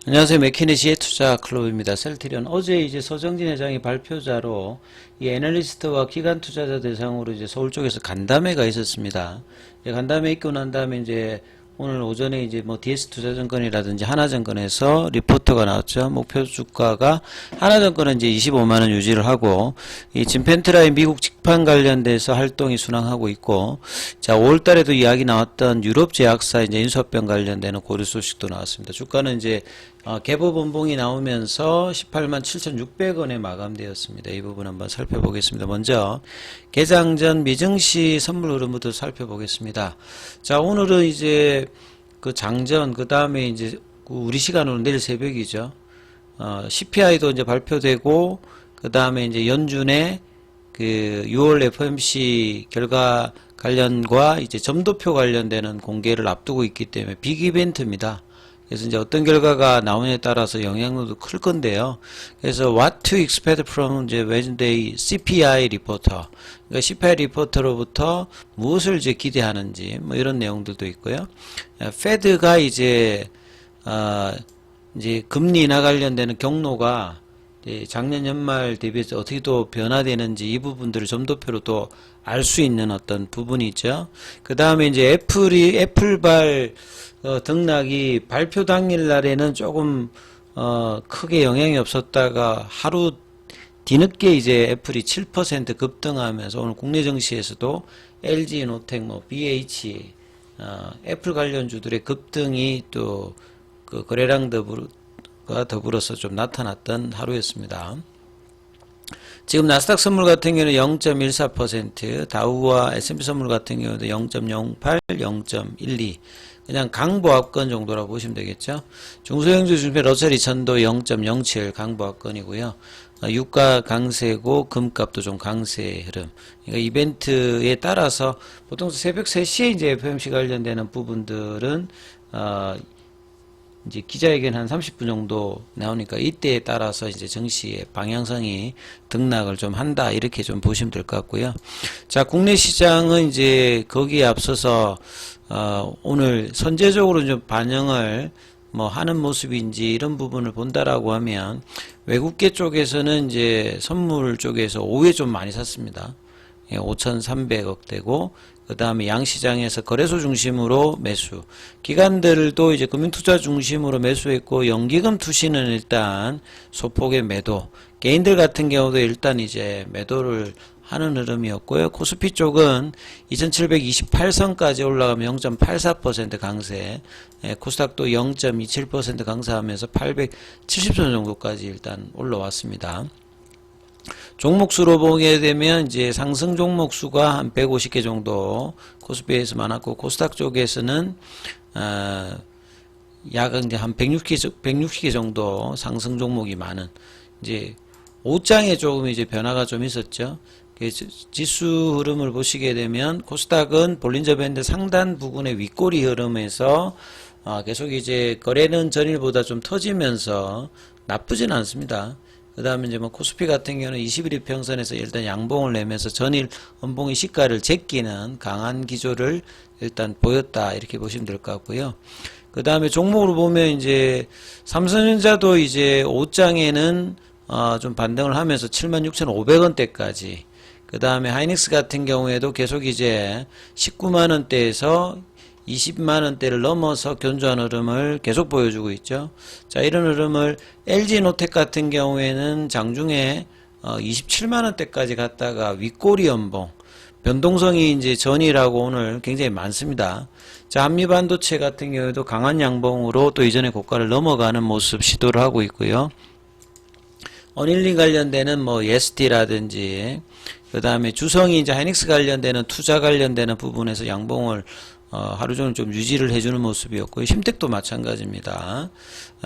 안녕하세요. 맥키네시의 투자 클럽입니다. 셀트리온 어제 이제 서정진 회장이 발표자로 이 애널리스트와 기관 투자자 대상으로 이제 서울 쪽에서 간담회가 있었습니다. 간담회 있고 난 다음에 이제 오늘 오전에 이제 뭐 DS투자증권이라든지 하나증권에서 리포트가 나왔죠. 목표 주가가 하나증권은 이제 25만원 유지를 하고 이 진펜트라인 미국 직판 관련돼서 활동이 순항하고 있고, 자 5월달에도 이야기 나왔던 유럽 제약사 이제 인수합병 관련되는 고려 소식도 나왔습니다. 주가는 이제 개보 본봉이 나오면서 18만 7,600원에 마감되었습니다. 이 부분 한번 살펴보겠습니다. 먼저 개장 전 미증시 선물 흐름부터 살펴보겠습니다. 자 오늘은 이제 그 장전 그 다음에 이제 우리 시간으로 내일 새벽이죠. CPI도 이제 발표되고 그 다음에 이제 연준의 그 6월 FOMC 결과 관련과 이제 점도표 관련되는 공개를 앞두고 있기 때문에 빅 이벤트입니다. 그래서 이제 어떤 결과가 나오냐에 따라서 영향도 클 건데요. 그래서 what to expect from 이제 Wednesday CPI 리포터, 그러니까 CPI 리포터로부터 무엇을 이제 기대하는지 뭐 이런 내용들도 있고요. 페드가 이제 이제 금리 인하 관련되는 경로가 작년 연말 대비해서 어떻게 또 변화되는지 이 부분들을 점도표로 또 알 수 있는 어떤 부분이 있죠. 그 다음에 이제 애플발 등락이 발표 당일 날에는 조금 크게 영향이 없었다가 하루 뒤늦게 이제 애플이 7% 급등하면서 오늘 국내 증시에서도 LG, 노텍, 뭐 BH, 애플 관련주들의 급등이 또 그 거래량 더불어서 좀 나타났던 하루였습니다. 지금 나스닥 선물 같은 경우는 0.14%, 다우와 S&P 선물 같은 경우도 0.08, 0.12, 그냥 강보합권 정도라고 보시면 되겠죠. 중소형주 중에 러셀 2000도 0.07 강보합권이고요. 유가 강세고 금값도 좀 강세 흐름. 그러니까 이벤트에 따라서 보통 새벽 3시에 이제 FOMC 관련되는 부분들은 이제 기자회견 한 30분 정도 나오니까 이때에 따라서 이제 증시의 방향성이 등락을 좀 한다 이렇게 좀 보시면 될 것 같고요. 자 국내 시장은 이제 거기에 앞서서 오늘 선제적으로 좀 반영을 뭐 하는 모습인지 이런 부분을 본다라고 하면 외국계 쪽에서는 이제 선물 쪽에서 5회 좀 많이 샀습니다. 5,300억대고 그 다음에 양시장에서 거래소 중심으로 매수, 기관들도 이제 금융투자 중심으로 매수했고 연기금 투시는 일단 소폭의 매도, 개인들 같은 경우도 일단 이제 매도를 하는 흐름이었고요. 코스피 쪽은 2728선까지 올라가면 0.84% 강세, 코스닥도 0.27% 강세하면서 870선 정도까지 일단 올라왔습니다. 종목수로 보게 되면 이제 상승 종목 수가 한 150개 정도 코스피에서 많았고 코스닥 쪽에서는 약 이제 한 160개 정도 상승 종목이 많은, 이제 옷장에 조금 이제 변화가 좀 있었죠. 지수 흐름을 보시게 되면 코스닥은 볼린저 밴드 상단 부근의 윗꼬리 흐름에서 계속 이제 거래는 전일보다 좀 터지면서 나쁘진 않습니다. 그 다음에 이제 뭐 코스피 같은 경우는 21일 이평선에서 일단 양봉을 내면서 전일 원봉의 시가를 제끼는 강한 기조를 일단 보였다 이렇게 보시면 될 것 같고요. 그 다음에 종목으로 보면 이제 삼성전자도 이제 옷장에는 좀 반등을 하면서 76,500원대까지, 그 다음에 하이닉스 같은 경우에도 계속 이제 19만원대에서 20만원대를 넘어서 견조한 흐름을 계속 보여주고 있죠. 자, 이런 흐름을 LG노텍 같은 경우에는 장중에 27만원대까지 갔다가 윗꼬리 연봉, 변동성이 이제 전이라고 오늘 굉장히 많습니다. 자, 한미반도체 같은 경우에도 강한 양봉으로 또 이전의 고가를 넘어가는 모습 시도를 하고 있고요. 어닐링 관련되는 뭐 ST라든지 그 다음에 주성이 이제 하이닉스 관련되는 투자 관련되는 부분에서 양봉을 하루 종일 좀 유지를 해주는 모습이었고요. 심택도 마찬가지입니다.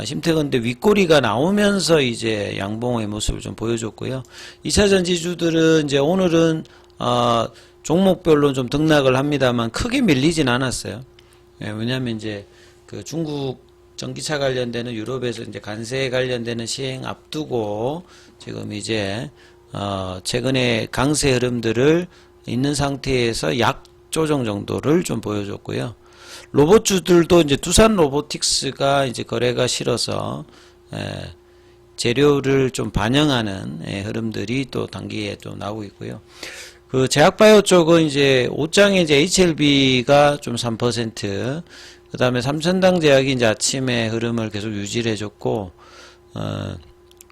심택은 근데 윗꼬리가 나오면서 이제 양봉의 모습을 좀 보여줬고요. 2차 전지주들은 이제 오늘은 종목별로 좀 등락을 합니다만 크게 밀리진 않았어요. 왜냐하면 이제 그 중국 전기차 관련되는 유럽에서 이제 관세 관련되는 시행 앞두고 지금 이제 최근에 강세 흐름들을 있는 상태에서 약 조정 정도를 좀 보여줬고요. 로봇주들도 이제 두산 로보틱스가 이제 거래가 실어서 재료를 좀 반영하는 흐름들이 또 단기에 또 나오고 있고요. 그 제약바이오 쪽은 이제 옷장에 이제 HLB가 좀 3%, 그 다음에 삼천당 제약이 이제 아침에 흐름을 계속 유지를 해줬고,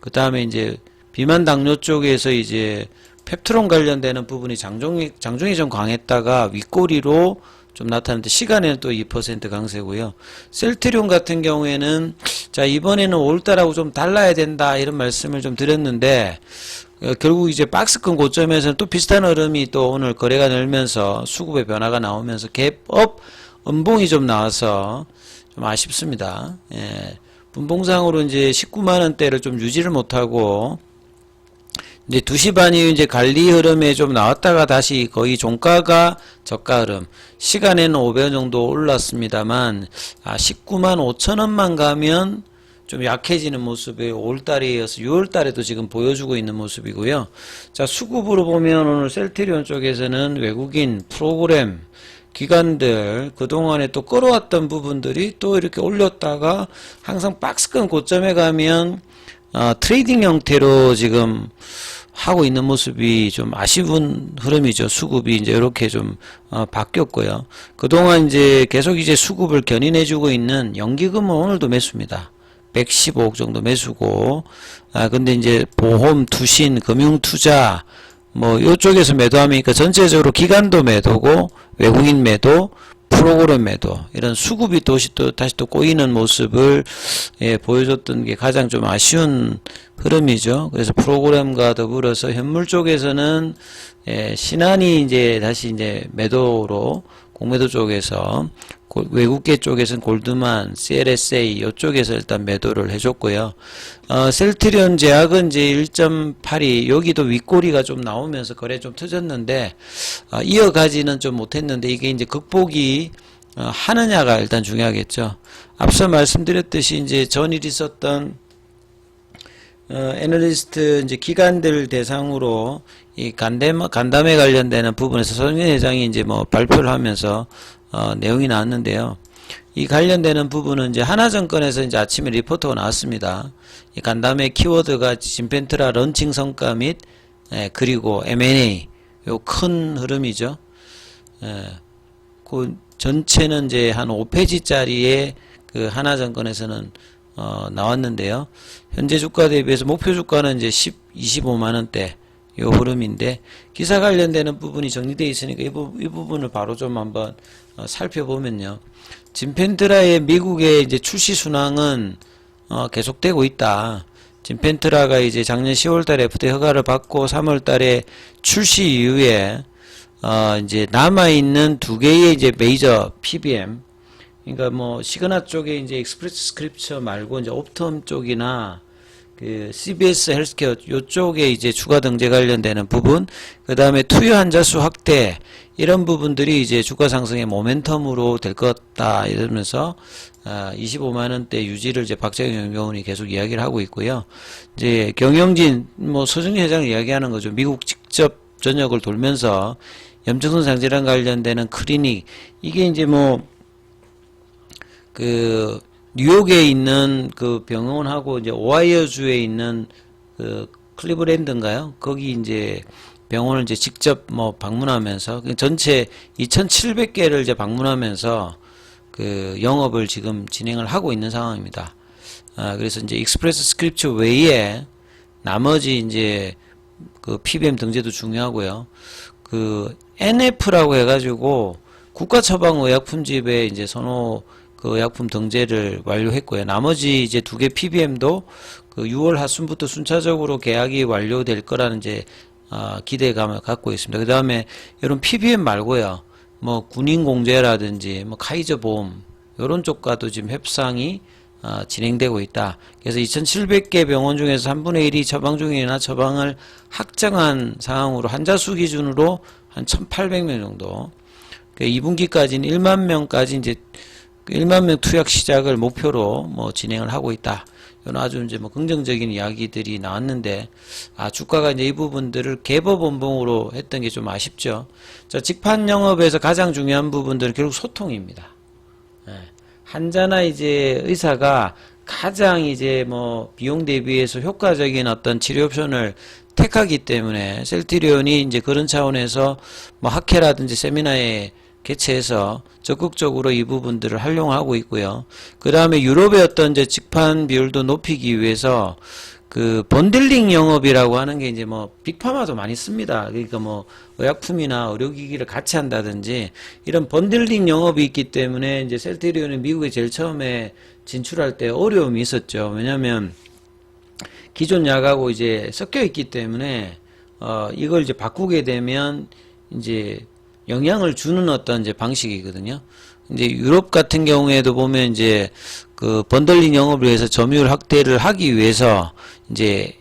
그 다음에 이제 비만 당뇨 쪽에서 이제 펩트론 관련되는 부분이 장중에 좀 강했다가 윗꼬리로 좀 나타났는데 시간에는 또 2% 강세고요. 셀트리온 같은 경우에는 자 이번에는 5월달하고 좀 달라야 된다 이런 말씀을 좀 드렸는데 결국 이제 박스권 고점에서는 또 비슷한 흐름이 또 오늘 거래가 늘면서 수급의 변화가 나오면서 갭업 음봉이 좀 나와서 좀 아쉽습니다. 예. 분봉상으로 이제 19만 원대를 좀 유지를 못하고 이제 2시 반 이후 이제 관리 흐름에 좀 나왔다가 다시 거의 종가가 저가 흐름. 시간에는 500원 정도 올랐습니다만, 19만 5천 원만 가면 좀 약해지는 모습이 5월달에 이어서 6월달에도 지금 보여주고 있는 모습이고요. 자, 수급으로 보면 오늘 셀트리온 쪽에서는 외국인 프로그램, 기관들 그동안에 또 끌어왔던 부분들이 또 이렇게 올렸다가 항상 박스권 고점에 가면 트레이딩 형태로 지금 하고 있는 모습이 좀 아쉬운 흐름이죠. 수급이 이제 이렇게 좀 바뀌었고요. 그동안 이제 계속 이제 수급을 견인해주고 있는 연기금은 오늘도 매수입니다. 115억 정도 매수고, 근데 이제 보험, 투신, 금융투자 뭐 이쪽에서 매도하니까 전체적으로 기관도 매도고 외국인 매도, 프로그램 매도 이런 수급이 다시 또 꼬이는 모습을 보여줬던 게 가장 좀 아쉬운 흐름이죠. 그래서 프로그램과 더불어서 현물 쪽에서는 신한이 이제 다시 이제 매도로 공매도 쪽에서 외국계 쪽에서는 골드만, CLSA 이쪽에서 일단 매도를 해줬고요. 셀트리온 제약은 이제 1.82 여기도 윗꼬리가 좀 나오면서 거래 좀 터졌는데 이어가지는 좀 못했는데 이게 이제 극복이 하느냐가 일단 중요하겠죠. 앞서 말씀드렸듯이 이제 전일 있었던 애널리스트 이제 기관들 대상으로 이 간담회 관련되는 부분에서 손흥민 회장이 이제 뭐 발표를 하면서 내용이 나왔는데요. 이 관련되는 부분은 이제 하나증권에서 이제 아침에 리포트가 나왔습니다. 이 간담회 키워드가 진펜트라 런칭 성과 및 그리고 M&A 요 큰 흐름이죠. 그 전체는 이제 한 5페이지짜리의 그 하나증권에서는 나왔는데요. 현재 주가 대비해서 목표 주가는 이제 25만 원대 요 흐름인데 기사 관련되는 부분이 정리되어 있으니까 이 부분을 바로 좀 한번 살펴보면요. 진펜트라의 미국의 이제 출시 순항은 계속되고 있다. 진펜트라가 이제 작년 10월 달에 FDA 허가를 받고 3월 달에 출시 이후에 이제 남아 있는 두 개의 이제 메이저 PBM 그러니까 뭐 시그나 쪽에 이제 익스프레스 스크립처 말고 이제 옵텀 쪽이나 그 CBS 헬스케어 요쪽에 이제 추가 등재 관련되는 부분, 그 다음에 투여 환자 수 확대 이런 부분들이 이제 주가 상승의 모멘텀으로 될 것 같다 이러면서 25만 원대 유지를 이제 박재경 연구원이 계속 이야기를 하고 있고요. 이제 경영진 뭐 서정희 회장이 이야기하는 거죠. 미국 직접 전역을 돌면서 염증성 장질환 관련되는 클리닉 이게 이제 뭐 그 뉴욕에 있는 그 병원하고 이제 오하이오주에 있는 그 클리브랜드인가요? 거기 이제 병원을 이제 직접 뭐 방문하면서 전체 2,700개를 이제 방문하면서 그 영업을 지금 진행을 하고 있는 상황입니다. 그래서 이제 익스프레스 스크립처 외에 나머지 이제 그 PBM 등재도 중요하고요. 그 NF라고 해가지고 국가 처방 의약품집에 이제 선호 그 약품 등재를 완료했고요. 나머지 이제 두 개 PBM도 그 6월 하순부터 순차적으로 계약이 완료될 거라는 이제 기대감을 갖고 있습니다. 그 다음에 이런 PBM 말고요. 뭐 군인공제라든지 뭐 카이저 보험 이런 쪽과도 지금 협상이 진행되고 있다. 그래서 2,700개 병원 중에서 3분의 1이 처방 중이나 처방을 확정한 상황으로 환자 수 기준으로 한 1,800명 정도. 2분기까지는 1만 명까지 이제 1만 명 투약 시작을 목표로 뭐 진행을 하고 있다. 이런 아주 이제 뭐 긍정적인 이야기들이 나왔는데, 주가가 이제 이 부분들을 개법 원봉으로 했던 게 좀 아쉽죠. 자, 직판 영업에서 가장 중요한 부분들은 결국 소통입니다. 환자나 이제 의사가 가장 이제 뭐 비용 대비해서 효과적인 어떤 치료 옵션을 택하기 때문에 셀트리온이 이제 그런 차원에서 뭐 학회라든지 세미나에 개최해서 적극적으로 이 부분들을 활용하고 있고요. 그 다음에 유럽의 어떤 이제 직판 비율도 높이기 위해서 그 번들링 영업이라고 하는 게 이제 뭐 빅파마도 많이 씁니다. 그러니까 뭐 의약품이나 의료기기를 같이 한다든지 이런 번들링 영업이 있기 때문에 이제 셀트리온이 미국에 제일 처음에 진출할 때 어려움이 있었죠. 왜냐면 기존 약하고 이제 섞여 있기 때문에 이걸 이제 바꾸게 되면 이제 영향을 주는 어떤 이제 방식이거든요. 이제 유럽 같은 경우에도 보면 이제 그 번들링 영업을 위해서 점유율 확대를 하기 위해서 이제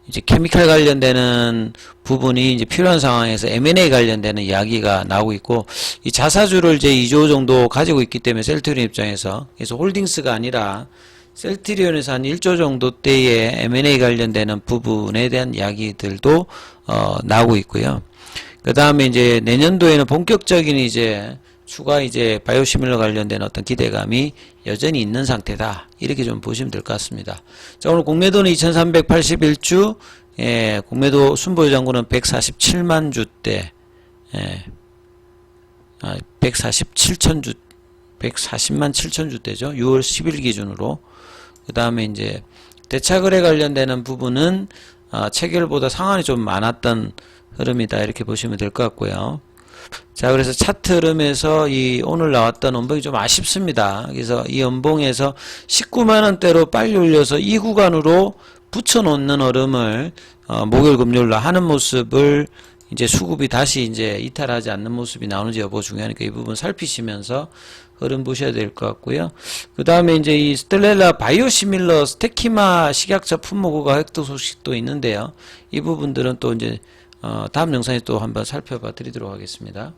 이제 케미칼 관련되는 부분이 이제 필요한 상황에서 M&A 관련되는 이야기가 나오고 있고, 이 자사주를 이제 2조 정도 가지고 있기 때문에 셀트리온 입장에서, 그래서 홀딩스가 아니라 셀트리온에서 한 1조 정도대의 M&A 관련되는 부분에 대한 이야기들도 나오고 있고요. 그 다음에 이제 내년도에는 본격적인 이제 추가 이제 바이오시밀러 관련된 어떤 기대감이 여전히 있는 상태다. 이렇게 좀 보시면 될 것 같습니다. 자, 오늘 공매도는 2381주, 예, 공매도 순보유 잔고는 147만 주대, 예, 147천 140만 7천 주대죠. 6월 10일 기준으로. 그 다음에 이제 대차거래 관련되는 부분은 체결보다 상한이 좀 많았던 흐름이다. 이렇게 보시면 될 것 같고요. 자, 그래서 차트 흐름에서 이 오늘 나왔던 원봉이 좀 아쉽습니다. 그래서 이 원봉에서 19만원대로 빨리 올려서 이 구간으로 붙여놓는 흐름을 목요일 금요일로 하는 모습을 이제 수급이 다시 이제 이탈하지 않는 모습이 나오는지 여부 중요하니까 이 부분 살피시면서 흐름 보셔야 될 것 같고요. 그 다음에 이제 이 스텔렐라 바이오시밀러 스테키마 식약처 품목허가 획득 소식도 있는데요. 이 부분들은 또 이제 다음 영상에 또 한번 살펴봐 드리도록 하겠습니다.